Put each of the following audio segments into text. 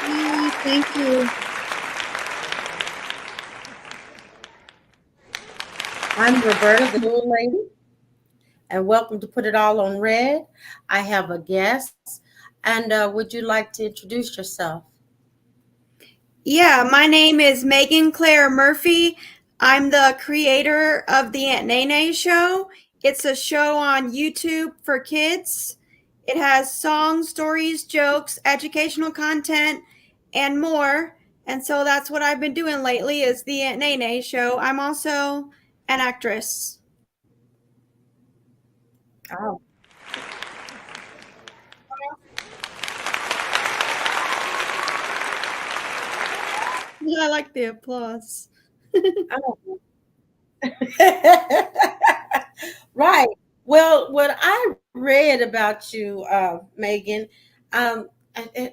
Yay, thank you. I'm Roberta, the Dual Lady, and welcome to Put It All on Red. I have a guest, and would you like to introduce yourself? Yeah, my name is Megan Claire Murphy. I'm the creator of the Aunt Nene Show. It's a show on YouTube for kids. It has songs, stories, jokes, educational content, and more. And so that's what I've been doing lately is the Aunt Nene Show. I'm also an actress. Oh, Yeah, I like the applause. oh. Right. Well, what I read about you, Megan, um, I,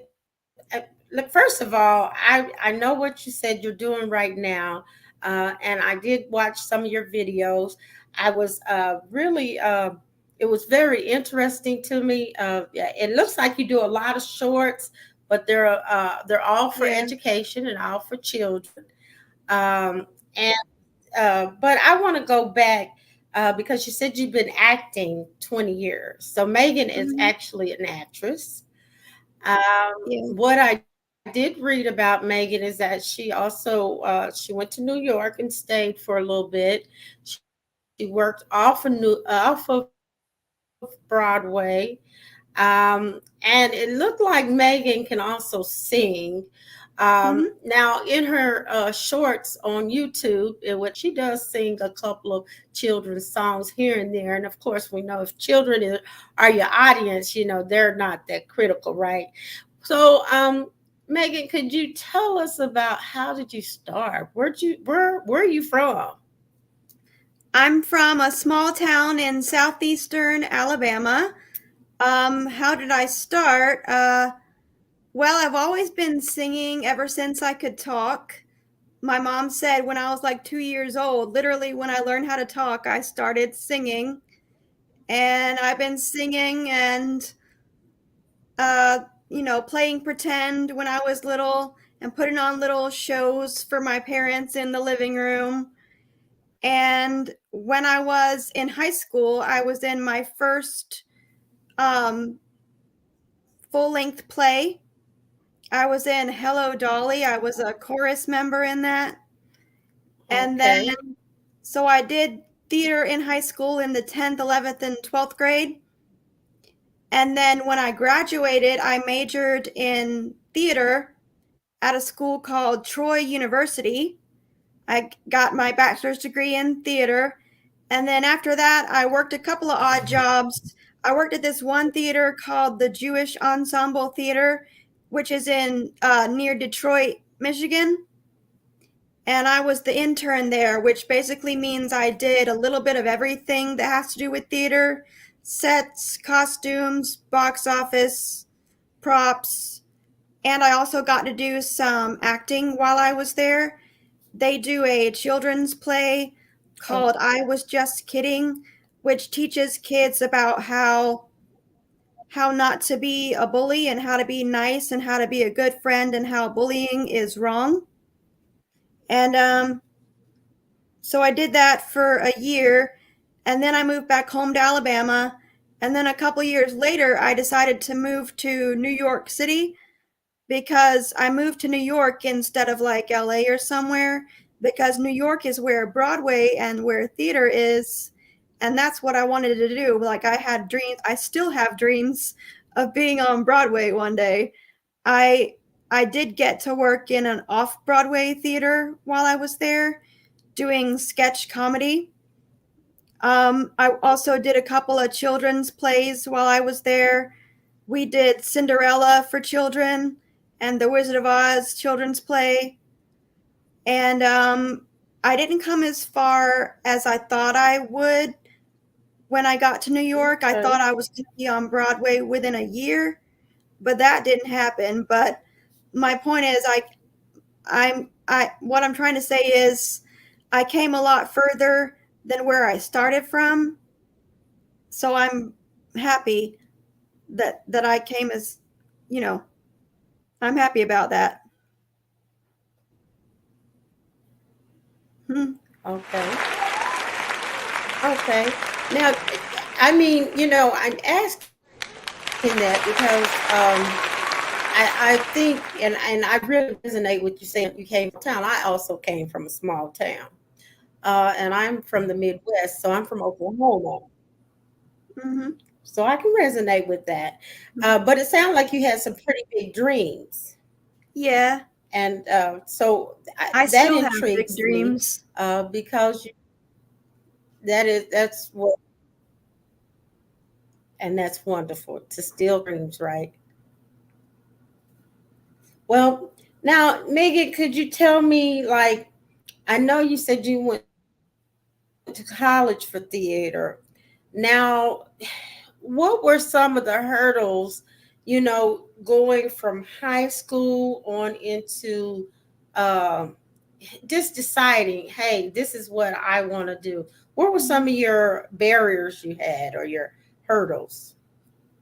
look, first of all, I know what you said you're doing right now, and I did watch some of your videos. I was really, it was very interesting to me. Yeah, it looks like you do a lot of shorts, but they're all for Yeah. education and all for children. And but I want to go back because you said you've been acting 20 years. So Megan is Mhm. actually an actress. Yeah. What I did read about Megan is that she also she went to New York and stayed for a little bit. She worked off of Broadway, and it looked like Megan can also sing. Mhm. Now, in her shorts on YouTube, in which she does sing a couple of children's songs here and there, and of course, we know if are your audience, they're not that critical, right? So, Megan, could you tell us about how did you start? Where are you from? I'm from a small town in southeastern Alabama. How did I start? Well, I've always been singing ever since I could talk. My mom said when I was like 2 years old, literally when I learned how to talk, I started singing. And I've been singing and, uh, playing pretend when I was little and putting on little shows for my parents in the living room. And when I was in high school, I was in my first um, full length play. I was in Hello Dolly. I was a chorus member in that. And then, Okay. so I did theater in high school in the 10th, 11th, and 12th grade. And then when I graduated, I majored in theater at a school called Troy University. I got my bachelor's degree in theater. And then after that, I worked a couple of odd jobs. I worked at this one theater called the Jewish Ensemble Theater, which is in near Detroit, Michigan. And I was the intern there, which basically means I did a little bit of everything that has to do with theater sets, costumes, box office, props. And I also got to do some acting while I was there. They do a children's play Oh, called I Was Just Kidding, which teaches kids about how not to be a bully and how to be nice and how to be a good friend and how bullying is wrong. And so I did that for a year and then I moved back home to Alabama. And then a couple years later, I decided to move to New York City because I moved to New York instead of like LA or somewhere because New York is where Broadway and where theater is. And that's what I wanted to do. Like I had dreams, I still have dreams of being on Broadway one day. I I did get to work in an off-Broadway theater while I was there doing sketch comedy. I also did a couple of children's plays while I was there. We did Cinderella for children and the Wizard of Oz children's play. And I didn't come as far as I thought I would when I got to New York. I okay. thought I was going to be on Broadway within a year, but that didn't happen. But my point is, what I'm trying to say is, I came a lot further than where I started from. So I'm happy that I came as, you know, I'm happy about that. Hmm. Okay. Okay. Now, I mean, I'm asking that because I think, and I really resonate with you saying you came from town. I also came from a small town, and I'm from the Midwest, so I'm from Oklahoma. Hmm. So I can resonate with that. But it sounds like you had some pretty big dreams, Yeah, and so I that still have big intrigues me dreams. because that's what, and that's wonderful to steal dreams, right? Well, now, Megan, could you tell me, like, I know you said you went to college for theater. Now, what were some of the hurdles, going from high school on into um, just deciding, hey, this is what I want to do? What were some of your barriers you had or your hurdles?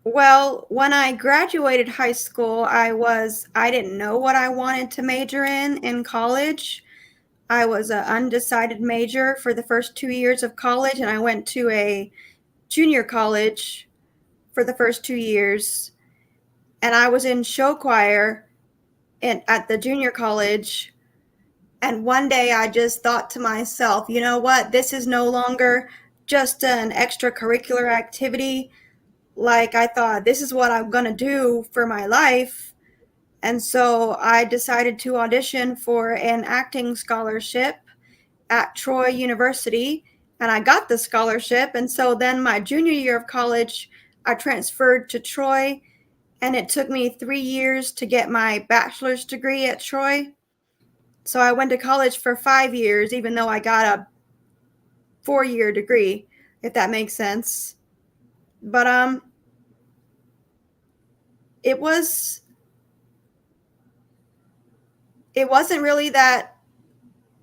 Well, when I graduated high school, I didn't know what I wanted to major in college. I was an undecided major for the first 2 years of college, and I went to a junior college for the first 2 years. And I was in show choir at the junior college. And one day I just thought to myself, you know what? This is no longer just an extracurricular activity. Like, I thought, this is what I'm going to do for my life. And so I decided to audition for an acting scholarship at Troy University, and I got the scholarship. And so then my junior year of college, I transferred to Troy, and it took me 3 years to get my bachelor's degree at Troy. So I went to college for 5 years, even though I got a 4 year degree, if that makes sense. But it was it wasn't really that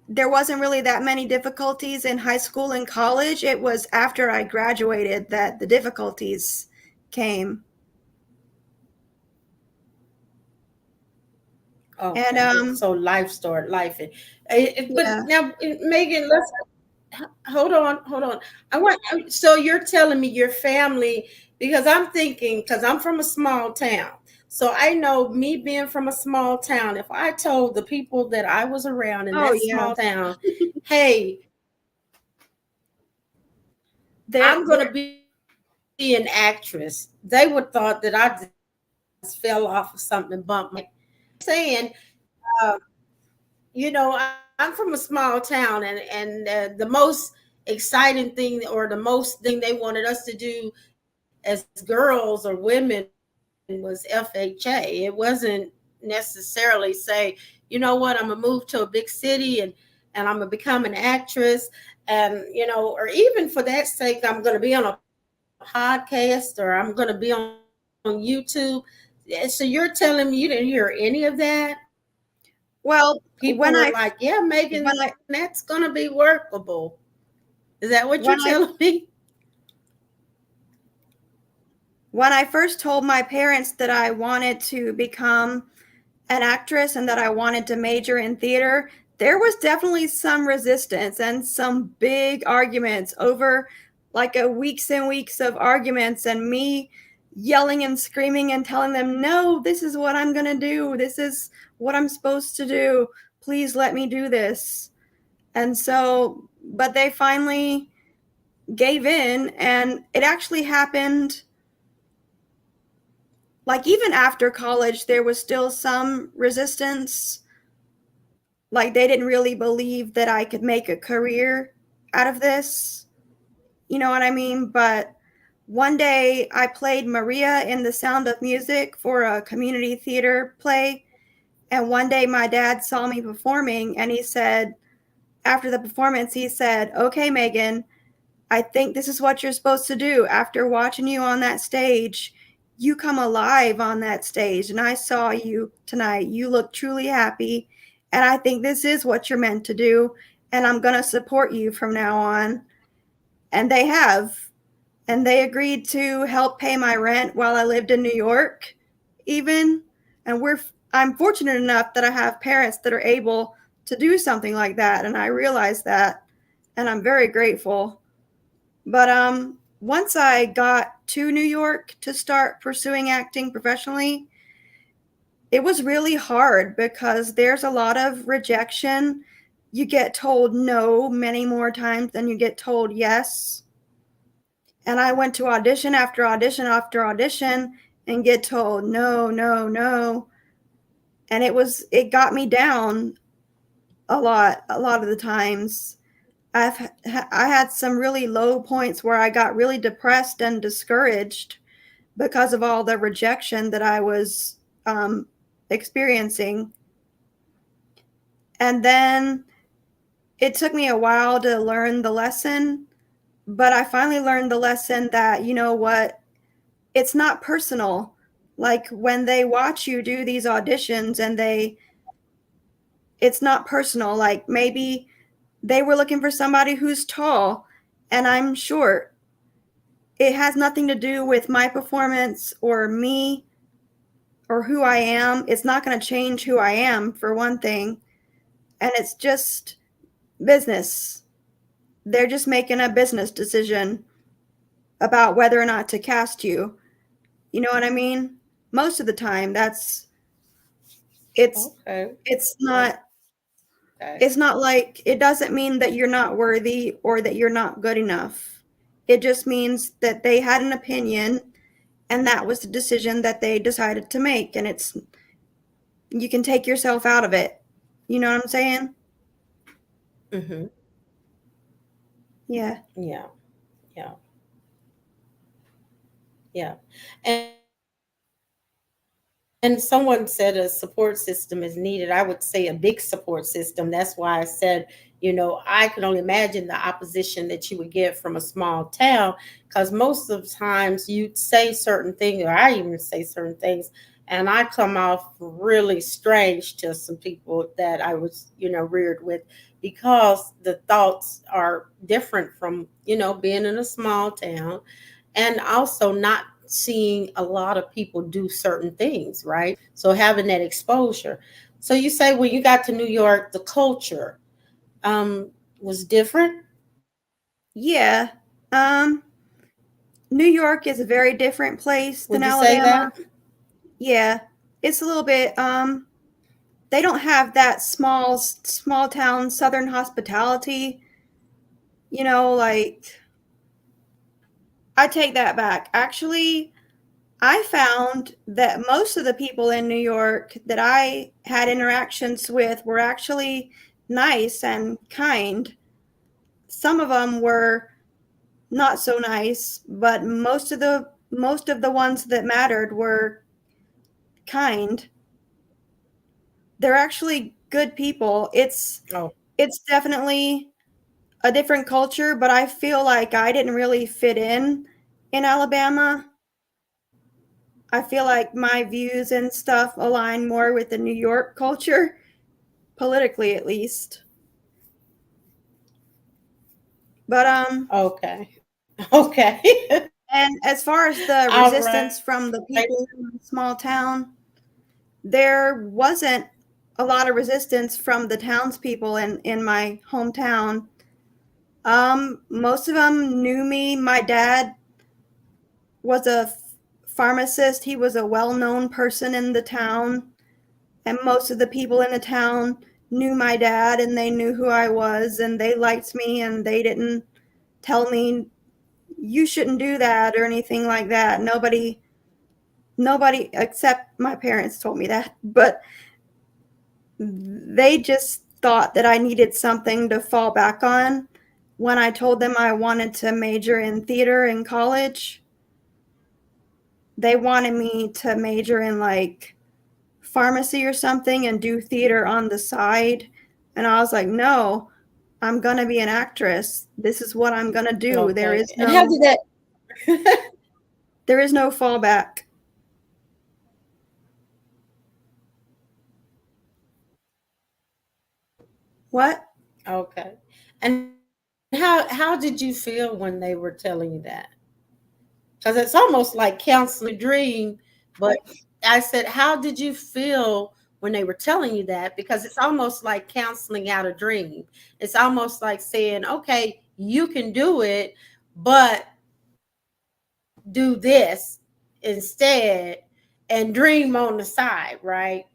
there wasn't really that many difficulties in high school and college. It was after I graduated that the difficulties came. And Okay, so life started life, but yeah. now, Megan, let's hold on. So you're telling me your family, because I'm thinking, because I'm from a small town. So I know, me being from a small town, if I told the people that I was around in Oh that yeah. small town, hey, There I'm there going to be an actress, they would thought that I just fell off of something and bumped my saying, uh, I'm from a small town, and the most exciting thing, or the most thing they wanted us to do as girls or women, was FHA. It wasn't necessarily say, you know what, I'm gonna move to a big city and I'm gonna become an actress, and or even for that sake, I'm gonna be on a podcast, or I'm gonna be on YouTube. So you're telling me you didn't hear any of that? well, People were like, yeah, Megan, when I that's gonna be workable. Is that what you're when I telling me? when I first told my parents that I wanted to become an actress and that I wanted to major in theater, there was definitely some resistance and some big arguments over, like, a weeks and weeks of arguments, and me yelling and screaming and telling them, "No, this is what I'm going to do. This is what I'm supposed to do. Please let me do this." And so, but they finally gave in, and it actually happened. Like, even after college, there was still some resistance. Like, they didn't really believe that I could make a career out of this. You know what I mean? But one day I played Maria in The Sound of Music for a community theater play. And one day my dad saw me performing, and he said, after the performance, he said, "Okay, Megan, I think this is what you're supposed to do. After watching you on that stage, you come alive on that stage. And I saw you tonight. You look truly happy. And I think this is what you're meant to do. And I'm going to support you from now on." And they have. And they agreed to help pay my rent while I lived in New York, even. And I'm fortunate enough that I have parents that are able to do something like that, and I realize that, and I'm very grateful. But once I got to New York to start pursuing acting professionally, it was really hard because there's a lot of rejection. You get told no many more times than you get told yes. And I went to audition after audition after audition and get told no, no, no. And it got me down a lot of the times. I had some really low points where I got really depressed and discouraged because of all the rejection that I was experiencing. And then it took me a while to learn the lesson, but I finally learned the lesson that, you know what, it's not personal. Like when they watch you do these auditions and it's not personal. Like maybe they were looking for somebody who's tall and I'm short. It has nothing to do with my performance or me or who I am. It's not going to change who I am, for one thing. And it's just business. They're just making a business decision about whether or not to cast you. You know what I mean? Most of the time it's Okay. it's Okay. not it's not like it doesn't mean that you're not worthy or that you're not good enough. It just means that they had an opinion and that was the decision that they decided to make, and it's you can take yourself out of it. You know what I'm saying? Mm-hmm. Yeah. Yeah. Yeah. Yeah. And someone said a support system is needed. I would say a big support system. That's why I said, I can only imagine the opposition that you would get from a small town, because most of the times you say certain things, or I even say certain things, and I come off really strange to some people that I was, reared with, because the thoughts are different from, being in a small town, and also not seeing a lot of people do certain things, right? So having that exposure. So you say when you got to New York, the culture was different. Yeah. Um New York is a very different place Would than you say that? Alabama. Yeah. It's a little bit they don't have that small town southern hospitality, like I take that back. Actually, I found that most of the people in New York that I had interactions with were actually nice and kind. Some of them were not so nice, but most of the ones that mattered were kind. They're actually good people. Oh, It's definitely a different culture, but I feel like I didn't really fit in Alabama. I feel like my views and stuff align more with the New York culture, politically at least. But okay. Okay. and as far as the All right. resistance from the people in the small town, there wasn't a lot of resistance from the townspeople in my hometown. Most of them knew me. My dad was a pharmacist. He was a well-known person in the town, and most of the people in the town knew my dad and they knew who I was and they liked me and they didn't tell me you shouldn't do that or anything like that. Nobody except my parents told me that, but they just thought that I needed something to fall back on. When I told them I wanted to major in theater in college, they wanted me to major in like pharmacy or something and do theater on the side. And I was like, no, I'm going to be an actress. This is what I'm going to do. Okay. And how did that There is no fallback. What? Okay. And how did you feel when they were telling you that? Because it's almost like counseling a dream. But I said, how did you feel when they were telling you that, because it's almost like canceling out a dream. It's almost like saying, okay, you can do it, but do this instead and dream on the side, right?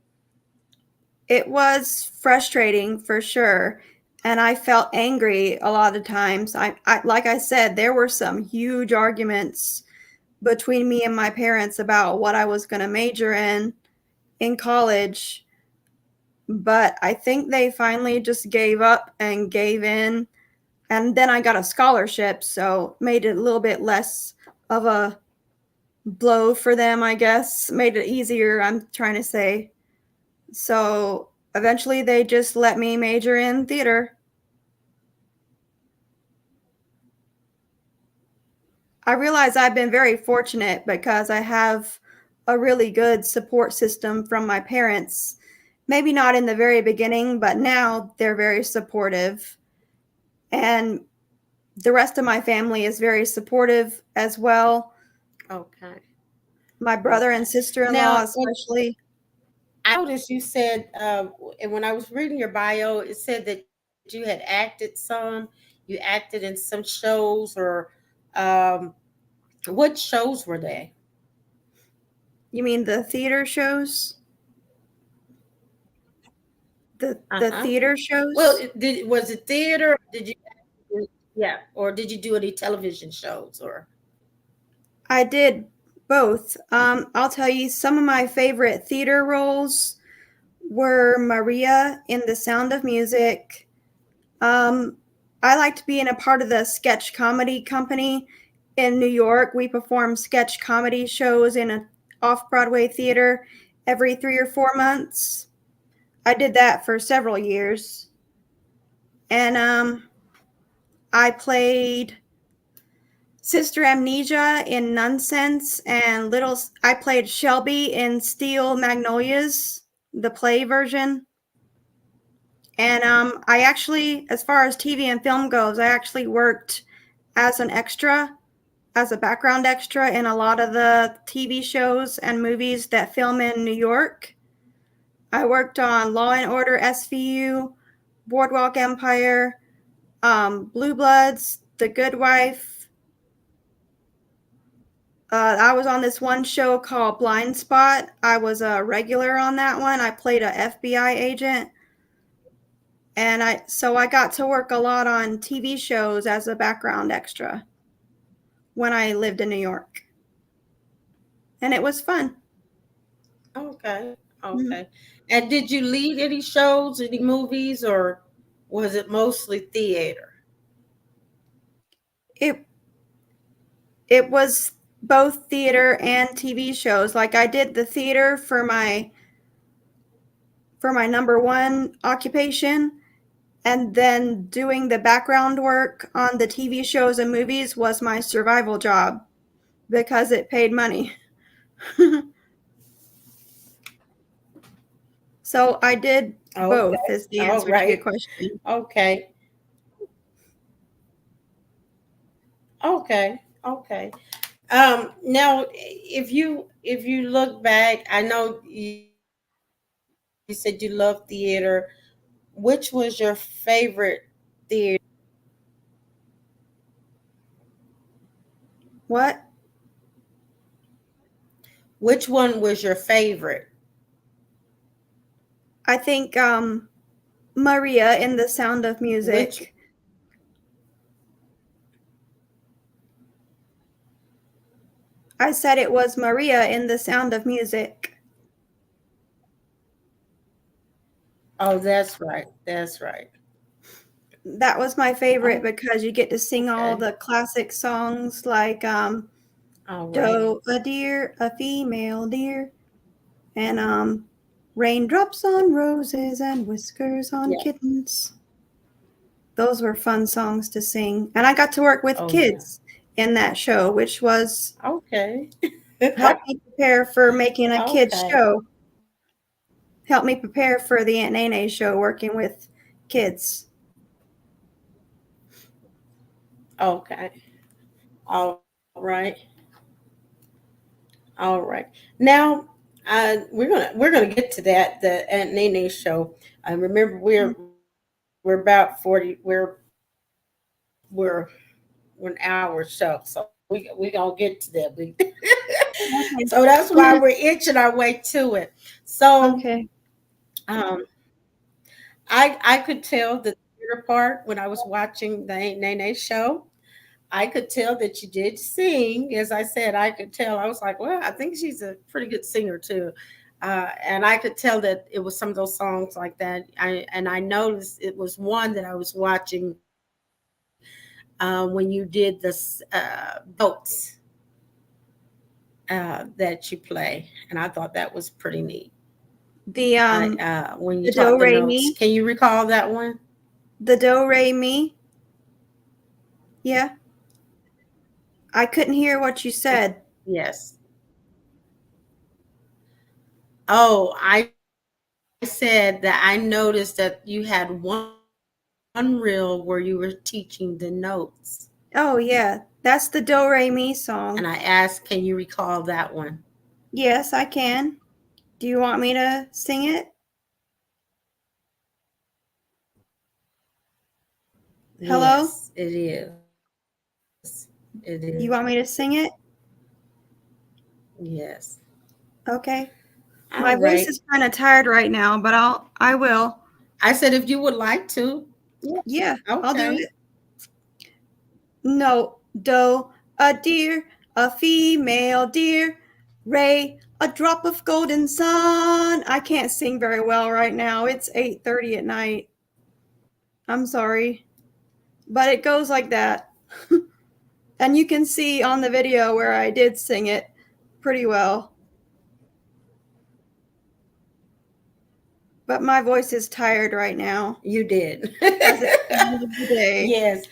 It was frustrating for sure. And I felt angry a lot of times. Like I said, there were some huge arguments between me and my parents about what I was going to major in college. But I think they finally just gave up and gave in. And then I got a scholarship, so made it a little bit less of a blow for them, I guess. Made it easier, I'm trying to say. So eventually they just let me major in theater. I realize I've been very fortunate because I have a really good support system from my parents. Maybe not in the very beginning, but now they're very supportive. And the rest of my family is very supportive as well. Okay. My brother and Okay. sister in law, Now, especially. I noticed you said, and when I was reading your bio, it said that you had acted some, you acted in some shows, or um, what shows were they? You mean the theater shows? The Uh-huh. theater Well, shows? was it theater? Did you, yeah, or did you do any television shows or? I did both. I'll tell you some of my favorite theater roles were Maria in The Sound of Music. Um, I liked being a part of the sketch comedy company in New York. We perform sketch comedy shows in an off Broadway theater every 3 or 4 months. I did that for several years. And I played Sister Amnesia in Nonsense, and I played Shelby in Steel Magnolias, the play version. And I actually, as far as TV and film goes, I actually worked as an extra, as a background extra in a lot of the TV shows and movies that film in New York. I worked on Law and Order SVU, Boardwalk Empire, Blue Bloods, The Good Wife. I was on this one show called Blind Spot. I was a regular on that one. I played a FBI agent, and I got to work a lot on TV shows as a background extra when I lived in New York, and it was fun. Okay, Mhm. okay. And did you lead any shows, any movies, or was it mostly theater? It it was both theater and TV shows. Like I did the theater for my number one occupation, and then doing the background work on the TV shows and movies was my survival job because it paid money. So I did both, Okay, is the all answer to your right. question. Okay, okay, okay. Now, if you look back, I know you said you love theater. Which was your favorite theater show? What? Which one was your favorite? I think Maria in The Sound of Which Music. I said it was Maria in The Sound of Music. Oh, that's right. That's right. That was my favorite Oh, because you get to sing all okay. the classic songs like All right. Doe, a deer, a female deer, and raindrops on roses and whiskers on Yeah. kittens. Those were fun songs to sing. And I got to work with Oh, yeah. kids in that show, which was Okay. helped me prepare for making a kids Okay. show. Helped me prepare for the Aunt Nene show working with kids. Okay. All right. All right. Now, we're gonna get to that, the Aunt Nene show. I remember we're about 40, we're an hour show, so we gonna get to that. Okay. So that's why we're inching our way to it. So Okay. um, I could tell the theater part when I was watching the Aunt Nene show. I could tell that you did sing. As I said, I could tell. I was like, well, I think she's a pretty good singer too. And I could tell that it was some of those songs like that. I noticed it was one that I was watching when you did this notes that you play, and I thought that was pretty neat. The I um when you the taught do the re notes, mi, can you recall that one? the do re mi. Yeah. I couldn't hear what you said. Yes. Oh, I said that I noticed that you had one reel where you were teaching the notes, Oh yeah, that's the do re mi and I song. asked, "Can you recall that one?" Yes, I can. Do you want me to sing it? Hello? Yes, it is. It is. You want me to sing it? Yes. Okay. All My right. voice is kind of tired right now, but I will. I said if you would like to. Yeah. Yeah, I'll do Okay. it. No, do, a deer, a female deer, ray, a drop of golden sun. I can't sing very well right now. It's 8:30 at night. I'm sorry, but it goes like that. And you can see on the video where I did sing it pretty well. But my voice is tired right now You did. because it's the end of the day. Yes.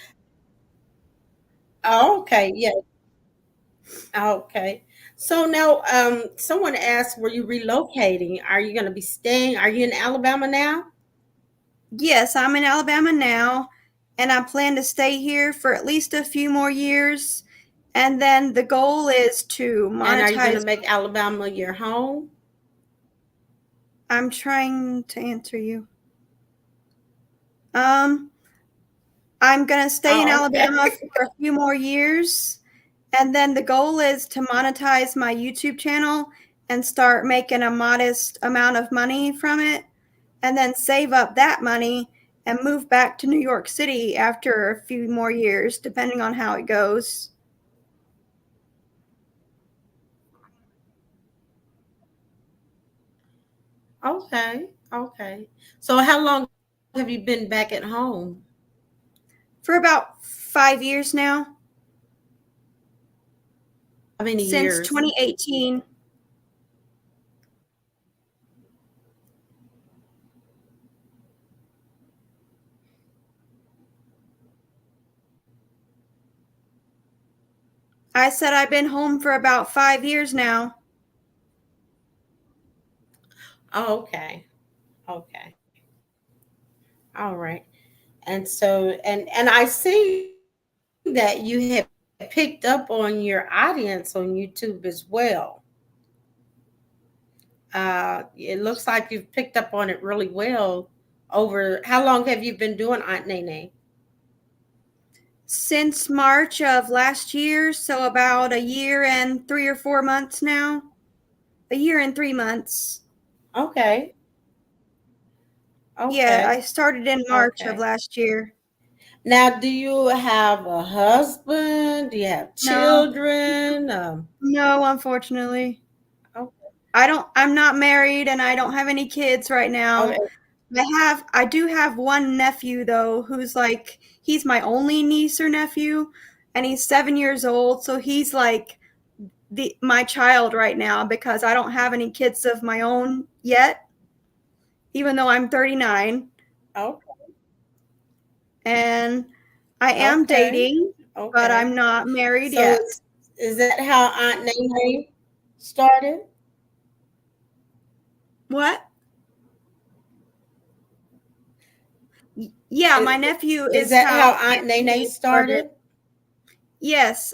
Oh, okay. Yeah. Okay. So now, someone asked, were you relocating? Are you going to be staying? Are you in Alabama now? Yes, I'm in Alabama now, and I plan to stay here for at least a few more years. And then the goal is to And are you going to monetize. make Alabama your home? I'm trying to answer you. Um, I'm gonna stay in Oh, okay. Alabama for a few more years, and then the goal is to monetize my YouTube channel and start making a modest amount of money from it, and then save up that money and move back to New York City after a few more years, depending on how it goes. Okay. Okay. So how long have you been back at home? For about 5 years now, How many since years? 2018. I said I've been home for about 5 years now. Oh, okay. Okay. All right. And so, and I see that you have picked up on your audience on YouTube as well. It looks like you've picked up on it really well. Over how long have you been doing Aunt Nene? Since March of last year, so about a year and 3 or 4 months now. A year and 3 months. Okay. Yeah, Okay. I started in March of Okay. last year. Now, do you have a husband? Do you have No, children? no, unfortunately. Okay. I'm not married and I don't have any kids right now. Okay. I do have one nephew though, who's like, he's my only niece or nephew, and he's 7 years old, so he's like my child right now because I don't have any kids of my own yet, even though I'm 39, Okay. and I am Okay. dating, but Okay. I'm not married So yet. is that how Aunt Nene started? What? Yeah, my Is, nephew is is that how how Aunt Aunt Nene Nene started. started? Yes,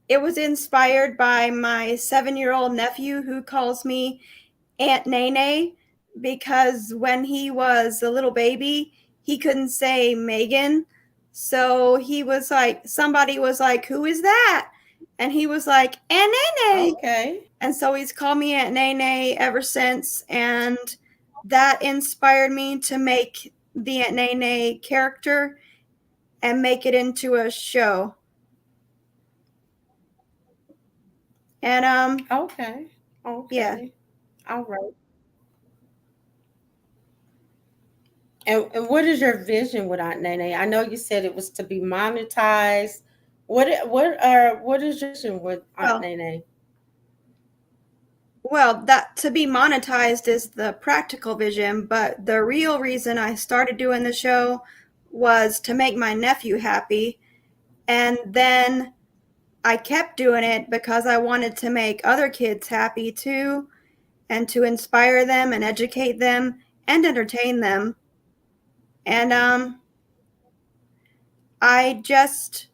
It was inspired by my 7-year-old nephew who calls me Aunt Nene because when he was a little baby, he couldn't say Megan. So he was like, somebody was like, "Who is that?" And he was like, "Aunt Nene." Okay. And so he's called me Aunt Nene ever since. And that inspired me to make the Aunt Nene character and make it into a show. And Okay. yeah. Okay. All right. And what is your vision with Aunt Nene? I know you said it was to be monetized. What is your vision with Aunt Well, Nene? well, that to be monetized is the practical vision, but the real reason I started doing the show was to make my nephew happy. And then I kept doing it because I wanted to make other kids happy too, and to inspire them and educate them and entertain them. And I just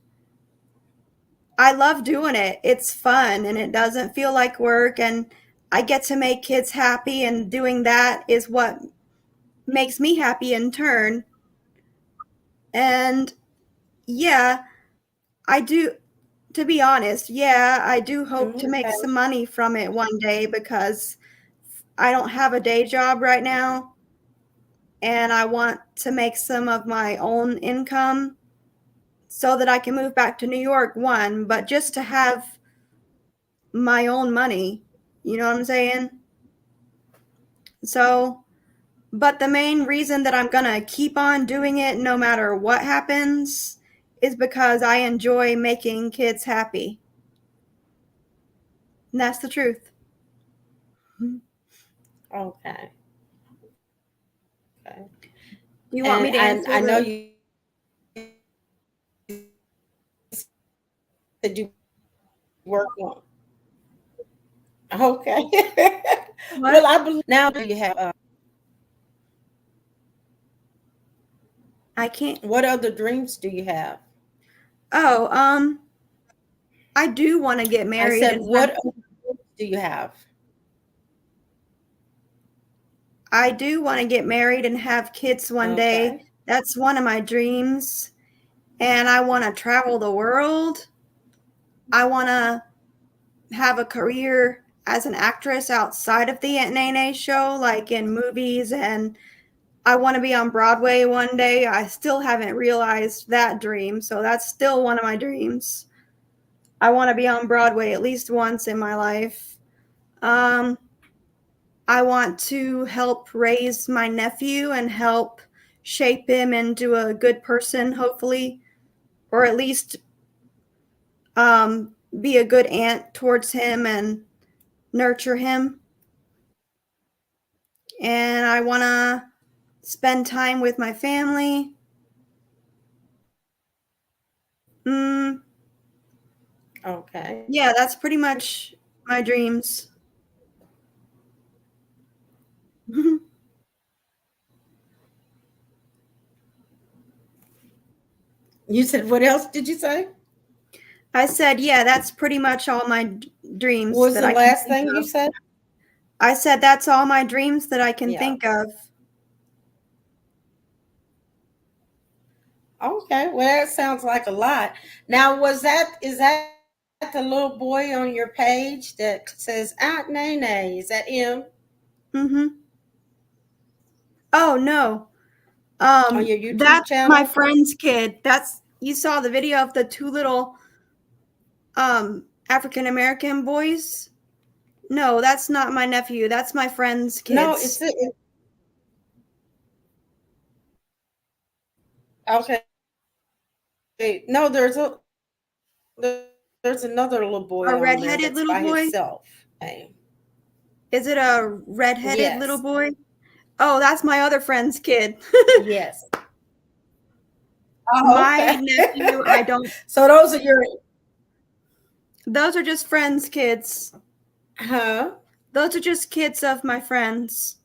I love doing it. It's fun and it doesn't feel like work, and I get to make kids happy, and doing that is what makes me happy in turn. And yeah, I do, to be honest, yeah, I do hope to make Okay. some money from it one day because I don't have a day job right now and I want to make some of my own income so that I can move back to New York, one, but just to have my own money. You know what I'm saying? So, but the main reason that I'm gonna keep on doing it no matter what happens is because I enjoy making kids happy. And that's the truth. Okay. Okay. Do you want me to And answer I know the you said you work on. Okay. Well, I believe what? now. Do you have I can't. what other dreams do you have? Oh, I do want to get I married said, and have. what other dreams do you have? I do want to get married and have kids one day. Okay. That's one of my dreams. And I want to travel the world. I want to have a career as an actress outside of the Aunt Nene show, like in movies, and I want to be on Broadway one day. I still haven't realized that dream, so that's still one of my dreams. I want to be on Broadway at least once in my life. Um, I want to help raise my nephew and help shape him into a good person, hopefully, or at least be a good aunt towards him and nurture him. And I want to spend time with my family. Mm, Okay. yeah, that's pretty much my dreams. You said, what else did you say? I said, yeah, that's pretty much all my What dreams was that the I can last think thing you of. said? I said, that's all my dreams that I can Yeah. think of. Okay. Well, that sounds like a lot. Now, is that the little boy on your page that says Aunt Nene? Is that him Hmm. Oh, no. on your YouTube That's my channel? friend's kid. That's, you saw the video of the two little African American boys? No, that's not my nephew. That's my friend's No, kids. okay. No, there's another little boy on there A that's by redheaded little himself. boy? Okay. Is it a redheaded Yes. little boy? Oh, that's my other friend's kid. Yes. Oh, My okay. nephew, I don't. So those are your Those are just friends' kids. huh? Those are just kids of my friends.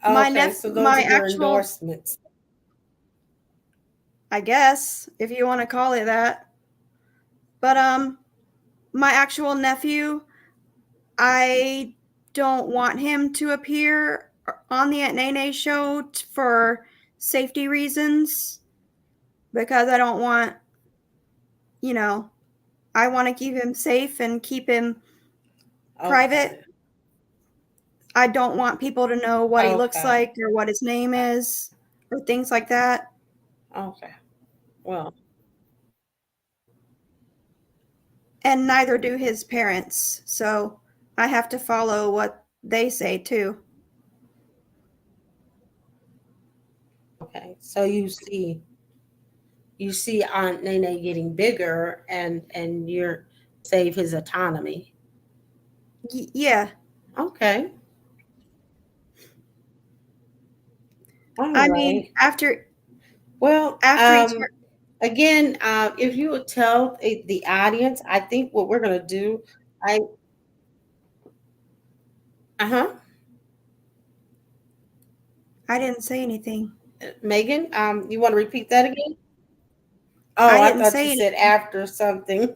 Okay, so those are My your actual, endorsements. I guess, if you want to call it that. But my actual nephew, I don't want him to appear on the Aunt Nene show for safety reasons because I don't want, you know, I want to keep him safe and keep him private. Okay. I don't want people to know what he looks Okay. like or what his name is or things like that. Okay. Well, And neither do his parents. So I have to follow what they say too. okay. So you see Aunt Nene getting bigger, and you're save his autonomy. Yeah. Okay. All I mean, right. Well, after he again, if you would tell the audience, I think what we're gonna do, I uh-huh. I didn't say anything. Megan, you want to repeat that again? Oh, I I didn't thought you say said anything. after something.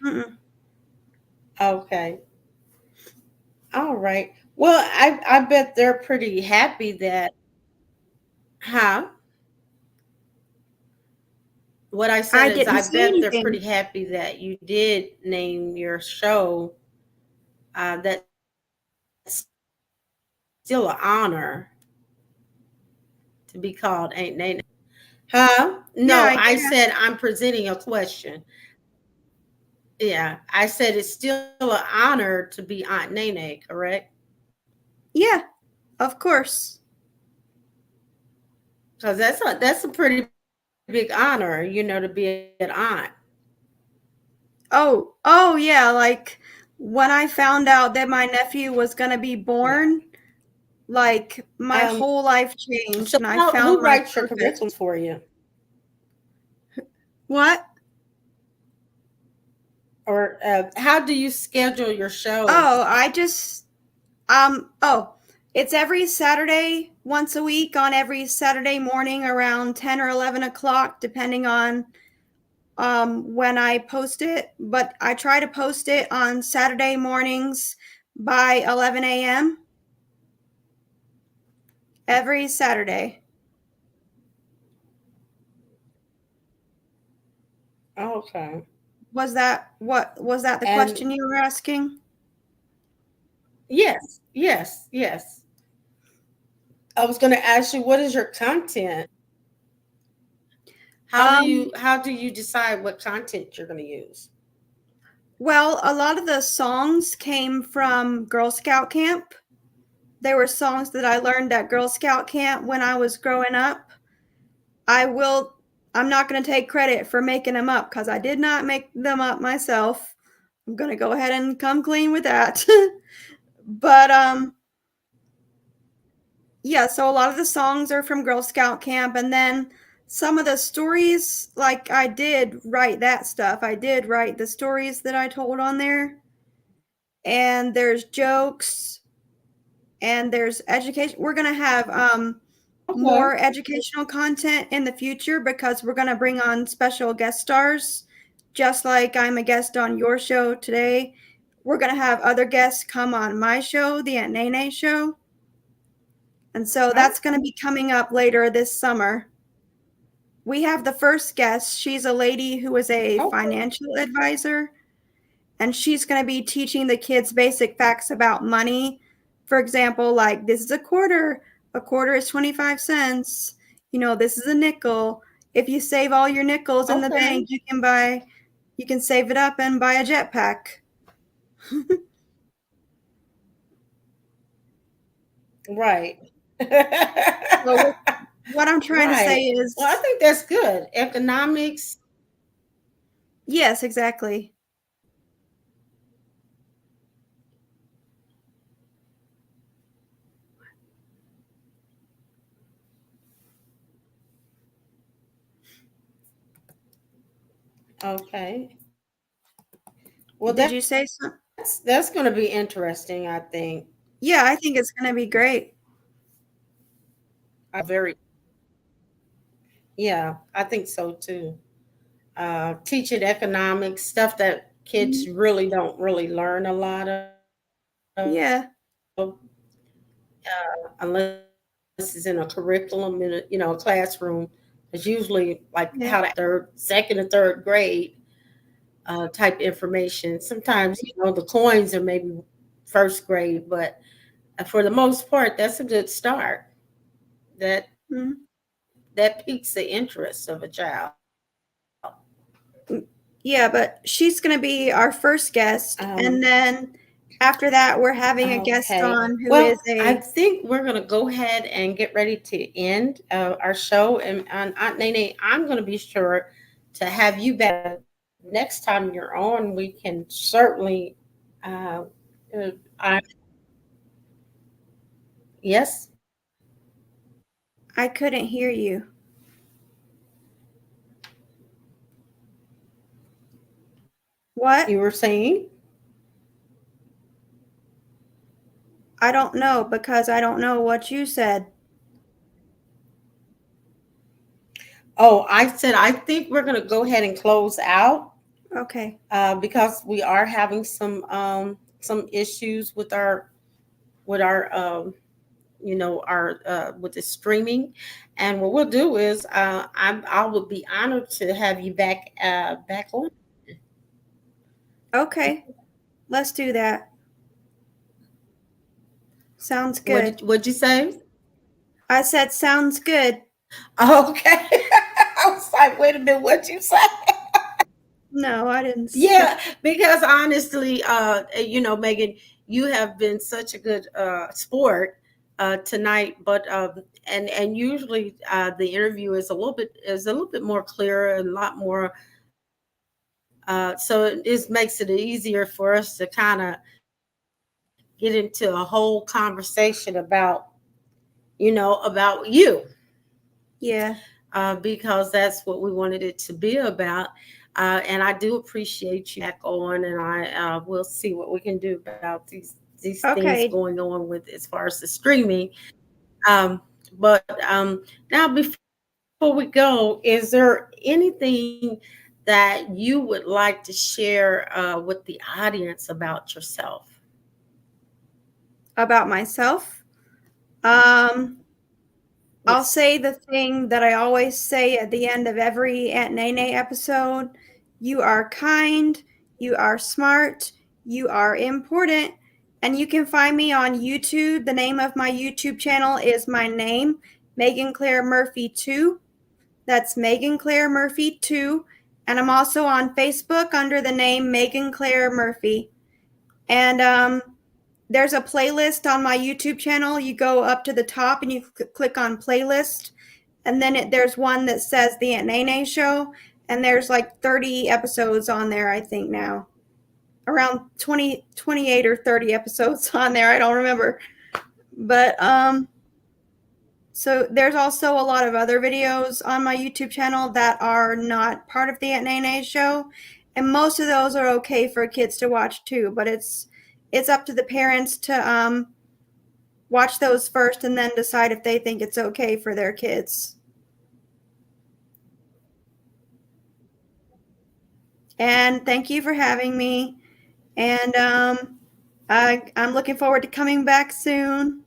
Mm-mm. Okay. All right. Well, I bet they're pretty happy that, huh? What I said I is, didn't I say bet they're anything. pretty happy that you did name your show. That's still an honor to be called Ain't Nene. Huh? Yeah, No, I I guess. said I'm presenting a question. Yeah, I said it's still an honor to be Aunt Nene, correct? Yeah, of course. Because that's a pretty big honor, to be an aunt. Oh yeah, like when I found out that my nephew was gonna be Yeah. born, like my Um. whole life So changed and I found who my writes your purpose. curriculums for you, What? or how do you schedule your Oh, shows? I just oh, it's every Saturday once a week on every Saturday morning around 10 or 11 o'clock, depending on when I post it. But I try to post it on Saturday mornings by 11 a.m. every Saturday. Okay. Was that the And question you were asking? yes, yes, yes. I was going to ask you, what is your content? Um, How do you decide what content you're going to use? well, a lot of the songs came from Girl Scout camp. They were songs that I learned at Girl Scout camp when I was growing up. I will I'm not going to take credit for making them up cuz I did not make them up myself. I'm going to go ahead and come clean with that. But yeah, so a lot of the songs are from Girl Scout camp and then some of the stories like I did write that stuff. I did write the stories that I told on there and there's jokes and there's education. We're going to have Okay. more educational content in the future because we're going to bring on special guest stars just like I'm a guest on your show today. We're going to have other guests come on my show, the Aunt Nene show. And so Oh, that's going to be coming up later this summer. We have the first guest. She's a lady who is a okay. financial advisor, and she's going to be teaching the kids basic facts about money. For example, like this is a quarter is 25 cents. You know, this is a nickel. If you save all your nickels in the Okay. bank, you can save it up and buy a jetpack. Right. So what I'm trying to Right. say Well, I is think that's good. Economics. yes, exactly. Okay. Well, Did you say so? that's going to be interesting, I think. Yeah, I think it's going to be great. Very, yeah, I think so too. teaching economics, stuff that kids Mhm. really don't really learn a lot of, Yeah. unless it's in a curriculum in a classroom. It's usually like how to act in Yeah. second and third grade type information. Sometimes the coins are maybe first grade, but for the most part, that's a good start. That Mhm. that piques the interest of a child. Yeah, but she's going to be our first guest. Um, And then after that, we're having a guest okay. on who Well, is I a. think we're going to go ahead and get ready to end our show. And Aunt Nene, I'm going to be sure to have you back next time you're on. We can certainly, uh, I, yes, I couldn't hear you. What? you were saying? I don't know because I don't know what you said. Oh, I said, I think we're going to go ahead and close out Okay. because we are having some issues with our our with the streaming. And what we'll do is I would be honored to have you back on. Okay. Let's do that. Sounds What good. did you say? I said, sounds good. Okay. I was like, wait a minute, what you say? No, I didn't say. Yeah, because honestly, Megan, you have been such a good sport tonight, but and usually the interview is a little bit more clearer and a lot more. So it just makes it easier for us to kind of get into a whole conversation about you, Yeah. because that's what we wanted it to be about. And I do appreciate you back on, and I will see what we can do about these things Okay. going on with as far as the streaming. Um, but now, before we go, is there anything that you would like to share with the audience about yourself? About myself. Um, I'll What's say the thing that I always say at the end of every Aunt Nene episode. You are kind, you are smart, you are important, and you can find me on YouTube. The name of my YouTube channel is my name, Megan Claire Murphy 2. That's Megan Claire Murphy 2. And I'm also on Facebook under the name Megan Claire Murphy. And there's a playlist on my YouTube channel. You go up to the top and you click on playlist, and then there's one that says the Aunt Nene Show, and there's like 30 episodes on there, I think now. Around 20, 28 or 30 episodes on there. I don't remember. But so there's also a lot of other videos on my YouTube channel that are not part of the Aunt Nene Show, and most of those are okay for kids to watch too. But it's up to the parents to watch those first and then decide if they think it's okay for their kids. And thank you for having me. And I'm looking forward to coming back soon.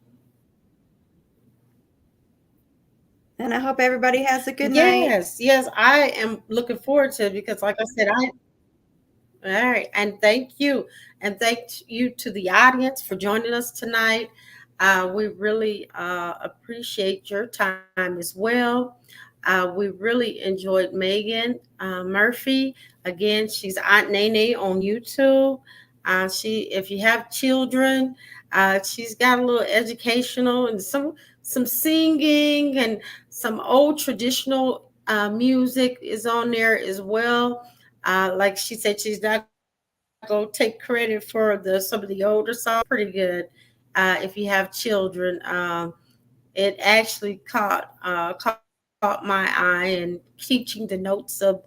And I hope everybody has a good night. yes, I am looking forward to it because, like I said, I all right, and thank you to the audience for joining us tonight. We really appreciate your time as well. We really enjoyed Megan Murphy. Again, she's Aunt Nene on YouTube. If you have children, she's got a little educational and some singing and some old traditional music is on there as well. Like she said, she's not going to take credit for some of the older songs. Pretty good. If you have children, it actually caught my eye and teaching the notes of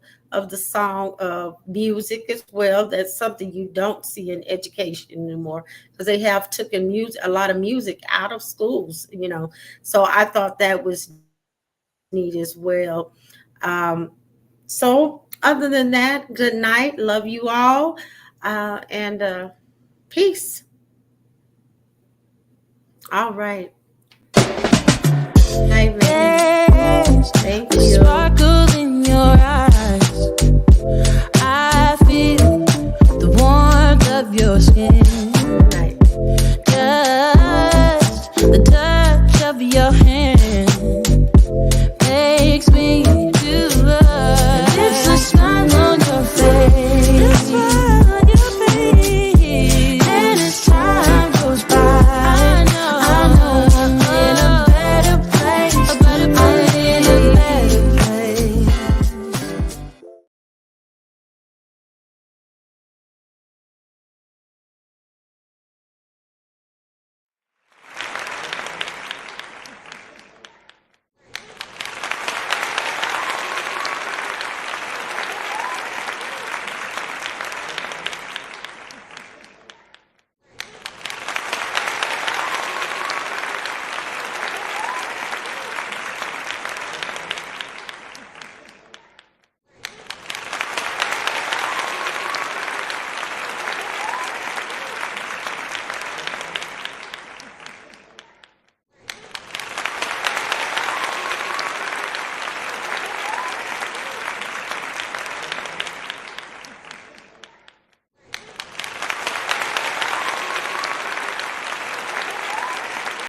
the song of music as well. That's something you don't see in education anymore because they have taken music a lot of music out of schools. So I thought that was neat as well. Um, So, other than that, good night. Love you all. And peace. All right. Hi, Megan. Thank a you. sparkle in your eyes. I feel the warmth of your skin. Good night. Just the touch of your hand.